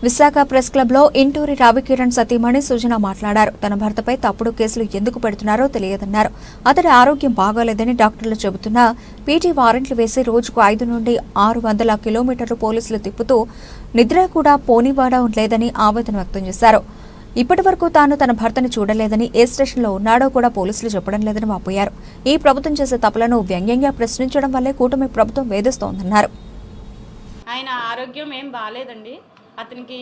Visakha press club లో ఇంటూరి రావికిరణ్ సతీమణి సుజన మాట్లాడారు. తన భర్తపై తప్పుడు కేసులు ఎందుకు పెడుతున్నారో తెలియదన్నారు. అతడి ఆరోగ్యం బాగోలేదని డాక్టర్లు చెబుతున్నా పీటీ వారెంట్లు వేసి రోజుకు 5 నుండి 600 కిలోమీటర్లు పోలీసులు తిప్పుతూ నిద్ర కూడా పోనివ్వడం లేదని ఆవేదన వ్యక్తం చేశారు. ఇప్పటి వరకు తాను తన భర్తను చూడలేదని, ఏ స్టేషన్లో ఉన్నాడో కూడా పోలీసులు చెప్పడం లేదని వాపోయారు. ఈ ప్రభుత్వం చేసే తప్పులను వ్యంగ్యంగా ప్రశ్నించడం వల్లే కూటమి ప్రభుత్వం వేధిస్తోందన్నారు. ఆయన ఆరోగ్యం ఏం బాగాలేదండి. అతనికి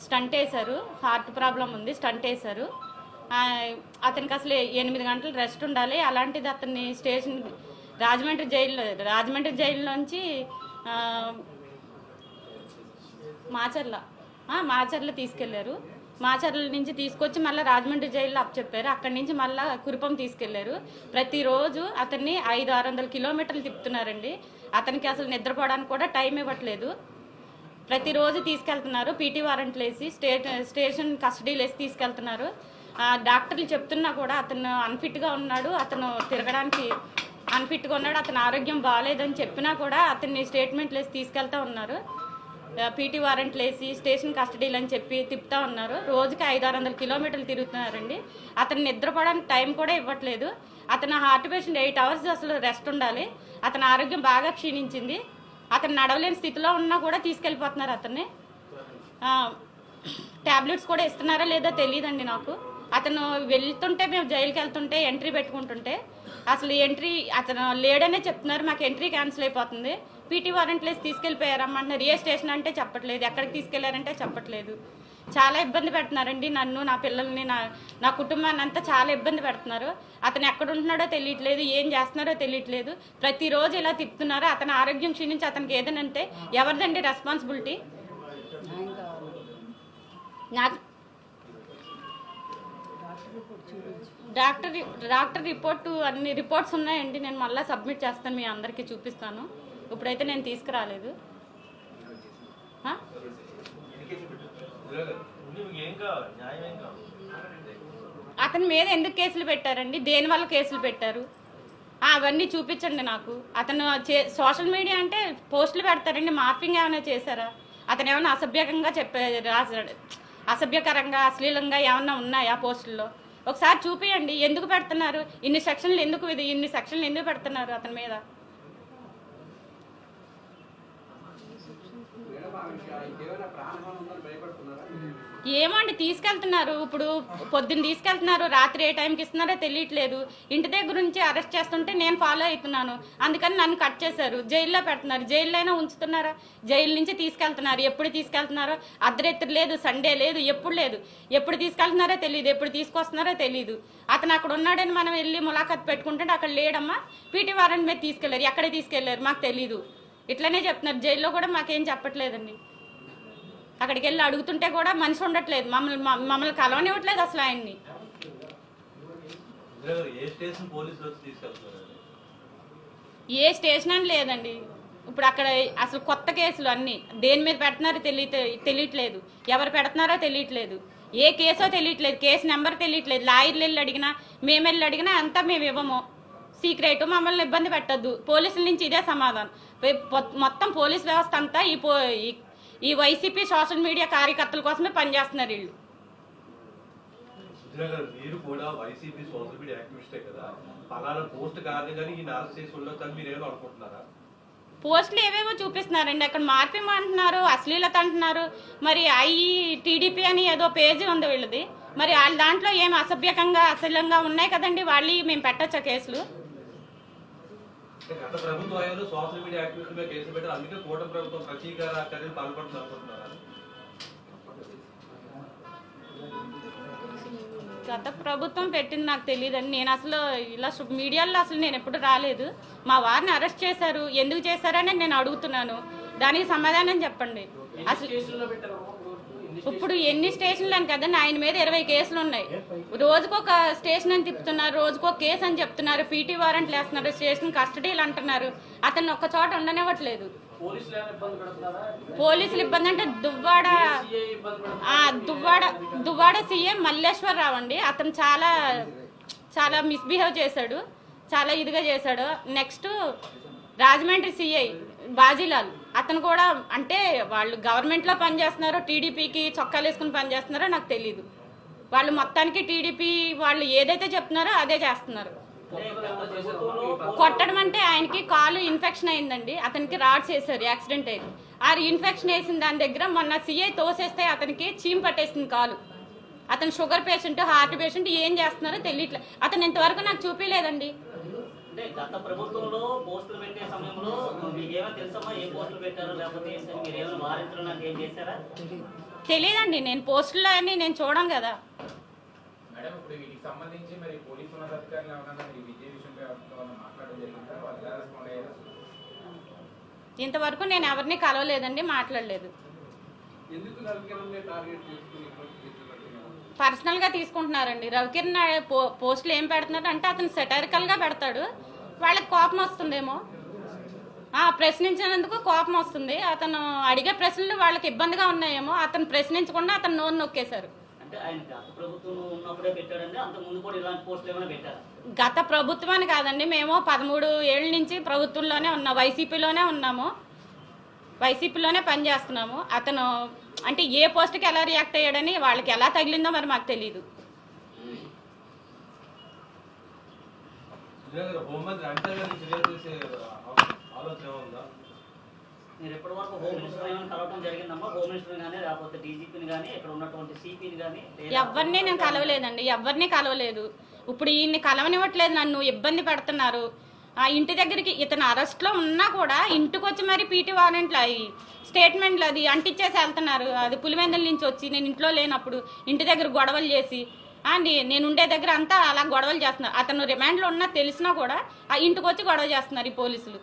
స్టంట్ వేశారు, హార్ట్ ప్రాబ్లం ఉంది, స్టంట్ వేశారు. అతనికి అసలు 8 గంటలు రెస్ట్ ఉండాలి. అలాంటిది అతన్ని స్టేషన్ రాజమండ్రి జైల్లోంచి మాచర్ల తీసుకెళ్లారు. మాచర్ల నుంచి తీసుకొచ్చి మళ్ళీ రాజమండ్రి జైల్లో అప్పచెప్పారు. అక్కడి నుంచి మళ్ళీ కురుపం తీసుకెళ్లారు. ప్రతిరోజు అతన్ని 500-600 కిలోమీటర్లు తిప్పుతున్నారండి. అతనికి అసలు నిద్రపోవడానికి కూడా టైం ఇవ్వట్లేదు. ప్రతిరోజు తీసుకెళ్తున్నారు, పీటీ వారెంట్లు వేసి స్టేషన్ కస్టడీలు వేసి తీసుకెళ్తున్నారు. డాక్టర్లు చెప్తున్నా కూడా అతను అన్ఫిట్గా ఉన్నాడు, అతను తిరగడానికి అన్ఫిట్గా ఉన్నాడు, అతని ఆరోగ్యం బాగాలేదని చెప్పినా కూడా అతన్ని స్టేట్మెంట్లు వేసి తీసుకెళ్తా ఉన్నారు. పీటీ వారెంట్లు వేసి స్టేషన్ కస్టడీలు అని చెప్పి తిప్పుతా ఉన్నారు. రోజుకి 500-600 కిలోమీటర్లు తిరుగుతున్నారండి. అతను నిద్రపోవడానికి టైం కూడా ఇవ్వట్లేదు. అతను హార్ట్ పేషెంట్, 8 అవర్స్ అసలు రెస్ట్ ఉండాలి. అతని ఆరోగ్యం బాగా క్షీణించింది. అతను నడవలేని స్థితిలో ఉన్నా కూడా తీసుకెళ్ళిపోతున్నారు. అతన్ని ట్యాబ్లెట్స్ కూడా ఇస్తున్నారా లేదో తెలియదండి నాకు. అతను వెళ్తుంటే, మేము జైలుకి వెళ్తుంటే ఎంట్రీ పెట్టుకుంటుంటే అసలు ఎంట్రీ అతను లేడనే చెప్తున్నారు. మాకు ఎంట్రీ క్యాన్సిల్ అయిపోతుంది. పీటీ వారెంట్లు వేసి తీసుకెళ్ళిపోయారమ్మంటున్నారు. ఏ స్టేషన్ అంటే చెప్పట్లేదు, ఎక్కడికి తీసుకెళ్లారంటే చెప్పట్లేదు. చాలా ఇబ్బంది పెడుతున్నారండి నన్ను, నా పిల్లల్ని, నా కుటుంబాన్ని అంతా చాలా ఇబ్బంది పెడుతున్నారు. అతను ఎక్కడ ఉంటున్నాడో తెలియట్లేదు, ఏం చేస్తున్నారో తెలియట్లేదు. ప్రతిరోజు ఇలా తిప్పుతున్నారు. అతని ఆరోగ్యం క్షీణించి అతనికి ఏదనంటే ఎవరిదండి రెస్పాన్సిబిలిటీ? డాక్టర్ రిపోర్టు అన్ని రిపోర్ట్స్ ఉన్నాయండి. నేను మళ్ళీ సబ్మిట్ చేస్తాను, మీ అందరికీ చూపిస్తాను. ఇప్పుడైతే నేను తీసుకురాలేదు. అతని మీద ఎందుకు కేసులు పెట్టారండి? దేని వల్ల కేసులు పెట్టారు? అవన్నీ చూపించండి నాకు. అతను సోషల్ మీడియా అంటే పోస్టులు పెడతారండి. మార్ఫింగ్ ఏమైనా చేశారా? అతను ఏమైనా అసభ్యకంగా రాశాడు, అసభ్యకరంగా అశ్లీలంగా ఏమన్నా ఉన్నాయా పోస్టుల్లో? ఒకసారి చూపియండి. ఎందుకు పెడుతున్నారు? ఇన్ని సెక్షన్లు ఎందుకు పెడుతున్నారు అతని మీద? ఏమో అండి, తీసుకెళ్తున్నారు. ఇప్పుడు పొద్దున్న తీసుకెళ్తున్నారు, రాత్రి ఏ టైంకి ఇస్తున్నారో తెలియట్లేదు. ఇంటి దగ్గర నుంచి అరెస్ట్ చేస్తుంటే నేను ఫాలో అవుతున్నాను, అందుకని నన్ను కట్ చేశారు. జైల్లో పెడుతున్నారు. జైల్లోనే ఉంచుతున్నారా? జైలు నుంచి తీసుకెళ్తున్నారు. ఎప్పుడు తీసుకెళ్తున్నారో అర్ధరాత్రి లేదు, సండే లేదు, ఎప్పుడు లేదు. ఎప్పుడు తీసుకెళ్తున్నారో తెలియదు, ఎప్పుడు తీసుకొస్తున్నారో తెలియదు. అతను అక్కడ ఉన్నాడని మనం వెళ్ళి ములాఖాత్ పెట్టుకుంటే అక్కడ లేడమ్మా, పీటీ వారెంట్ మీద తీసుకెళ్లారు. ఎక్కడికి తీసుకెళ్లారు మాకు తెలీదు, ఇట్లనే చెప్తున్నారు. జైల్లో కూడా మాకేం చెప్పట్లేదండి. అక్కడికి వెళ్ళి అడుగుతుంటే కూడా మనిషి ఉండట్లేదు, మమ్మల్ని కలవనివ్వట్లేదు అసలు ఆయన్ని. ఏ స్టేషన్ అని లేదండి. ఇప్పుడు అక్కడ అసలు కొత్త కేసులు అన్నీ దేని మీద పెడుతున్నారో తెలియట్లేదు, ఎవరు పెడుతున్నారో తెలియట్లేదు, ఏ కేసో తెలియట్లేదు, కేసు నెంబర్ తెలియట్లేదు. లాయర్లు వెళ్ళి అడిగినా, మేము వెళ్ళి అడిగినా అంతా మేము ఇవ్వము, సీక్రెట్, మమ్మల్ని ఇబ్బంది పెట్టద్దు. పోలీసుల నుంచి ఇదే సమాధానం. మొత్తం పోలీస్ వ్యవస్థ అంతా ఈ వైసీపీ సోషల్ మీడియా కార్యకర్తల కోసమే పనిచేస్తున్నారు వీళ్ళు. పోస్టులు ఏవేవో చూపిస్తున్నారండి. అక్కడ మార్పింగ్ అంటున్నారు, అశ్లీలత అంటున్నారు. మరి టీడీపీ అని ఏదో పేజీ ఉంది వీళ్ళది. మరి వాళ్ళ దాంట్లో ఏమి అసభ్యకంగా అశ్లీలంగా ఉన్నాయి కదండి, వాళ్ళు మేము పెట్టచ్చా కేసులు? గత ప్రభుత్వ హయాంలో సోషల్ మీడియా యాక్టివిస్ట్ మీద కేసులు పెట్టారు. అందుకే కూటమి ప్రభుత్వం ప్రతీకార చర్యలు పాల్పడుతుంది అనుకుంటున్నారా? గత ప్రభుత్వం పెట్టింది నాకు తెలియదండి. నేను అసలు ఇలా మీడియాలో అసలు నేను ఎప్పుడు రాలేదు. మా వారిని అరెస్ట్ చేశారు, ఎందుకు చేశారని నేను అడుగుతున్నాను. దానికి సమాధానం చెప్పండి. అసలు ఇప్పుడు ఎన్ని స్టేషన్లు అని కదండి, ఆయన మీద 20 కేసులు ఉన్నాయి. రోజుకొక స్టేషన్ అని తిప్పుతున్నారు, రోజుకో కేసు అని చెప్తున్నారు, పీటీ వారెంట్లు వేస్తున్నారు, స్టేషన్ కస్టడీలు అంటున్నారు. అతన్ని ఒక్క చోట ఉండనివ్వట్లేదు. పోలీసులు ఇబ్బంది అంటే దువ్వాడ సీఎం మల్లేశ్వరరావు అండి. అతను చాలా మిస్బిహేవ్ చేశాడు, చాలా ఇదిగా చేశాడు. నెక్స్ట్ రాజమండ్రి సిఐ బాజీలాల్, అతను కూడా అంటే వాళ్ళు గవర్నమెంట్లో పనిచేస్తున్నారో టీడీపీకి చొక్కాలు వేసుకుని పనిచేస్తున్నారో నాకు తెలీదు. వాళ్ళు మొత్తానికి టీడీపీ వాళ్ళు ఏదైతే చెప్తున్నారో అదే చేస్తున్నారు. కొట్టడం అంటే ఆయనకి కాలు ఇన్ఫెక్షన్ అయిందండి, అతనికి రాడ్స్ వేసారు యాక్సిడెంట్ అయింది. ఆ ఇన్ఫెక్షన్ వేసిన దాని దగ్గర మొన్న సిఐ తోసేస్తే అతనికి చీమ్ పట్టేసింది కాలు. అతను షుగర్ పేషెంట్, హార్ట్ పేషెంట్, ఏం చేస్తున్నారో తెలియట్లేదు. అతను ఇంతవరకు నాకు చూపించలేదండి. గత ప్రభుత్వంలో పోస్టులు పెట్టే సమయంలో మీకు ఏమైనా తెలుసమ్మా ఏ పోస్టులు పెట్టారో లేకపోతే మీరు ఏమైనా వారించడం నాకు ఏం చేశారా? తెలియదండి, నేను పోస్టుల్లో అని నేను చూడను కదా. మేడం ఇప్పుడు వీటికి సంబంధించి మరి పోలీసు ఉన్నతాధికారులు ఏమన్నా ఈ విజయ విషయంలో మాట్లాడడం జరిగిందా? వాళ్ళు ఎలా రెస్పాండ్ అయ్యారు? ఇంతవరకు నేను ఎవరిని కలవలేదండి, మాట్లాడలేదు. ఎందుకు రవికిరణ్ టార్గెట్ చేసుకుని పర్సనల్ గా తీసుకుంటున్నారండి. రవికిరణ్ పోస్టులు ఏం పెడుతున్నాడు అంటే అతను సెటరికల్ గా పెడతాడు, వాళ్ళకి కోపం వస్తుందేమో, ప్రశ్నించినందుకు కోపం వస్తుంది. అతను అడిగే ప్రశ్నలు వాళ్ళకి ఇబ్బందిగా ఉన్నాయేమో, అతను ప్రశ్నించకుండా అతను నోరు నొక్కేశారు. అంటే ఆయన గత ప్రభుత్వం ఉన్నప్పుడే పెట్టాడండి, అంత ముందు కూడా ఇలాంటి పోస్టులు ఏమైనా పెట్టారు? గత ప్రభుత్వం అని కాదండి, మేము 13 ఏళ్ళ నుంచి ప్రభుత్వంలోనే ఉన్నాం, వైసీపీలోనే ఉన్నాము, వైసీపీలోనే పనిచేస్తున్నాము. అతను అంటే ఏ పోస్ట్కి ఎలా రియాక్ట్ అయ్యాడని వాళ్ళకి ఎలా తగిలిందో మరి మాకు తెలియదు. మీరు ఎప్పటి వరకు హోమ్ మినిస్టర్ ఏమైనా కలవడం జరిగిందమ్మా? హోమ్ మినిస్టర్ కానీ లేకపోతే డీజీపీని కానీ ఇక్కడ ఉన్నటువంటి సిపిని కానీ ఎవరిని నేను కలవలేదండి, ఎవరిని కలవలేదు. ఇప్పుడు ఈయన్ని కలవనివ్వట్లేదు, నన్ను ఇబ్బంది పెడుతున్నారు. ఆ ఇంటి దగ్గరికి ఇతను అరెస్ట్లో ఉన్నా కూడా ఇంటికి వచ్చి మరి పీటీ వారెంట్లు అవి స్టేట్మెంట్లు అది అంటించేసి వెళ్తున్నారు. అది పులివెందుల నుంచి వచ్చి నేను ఇంట్లో లేనప్పుడు ఇంటి దగ్గర గొడవలు చేసి నేను ఉండే దగ్గర అంతా అలా గొడవలు చేస్తున్నారు. అతను రిమాండ్లో ఉన్నా తెలిసినా కూడా ఆ ఇంటికి వచ్చి గొడవ చేస్తున్నారు ఈ పోలీసులు.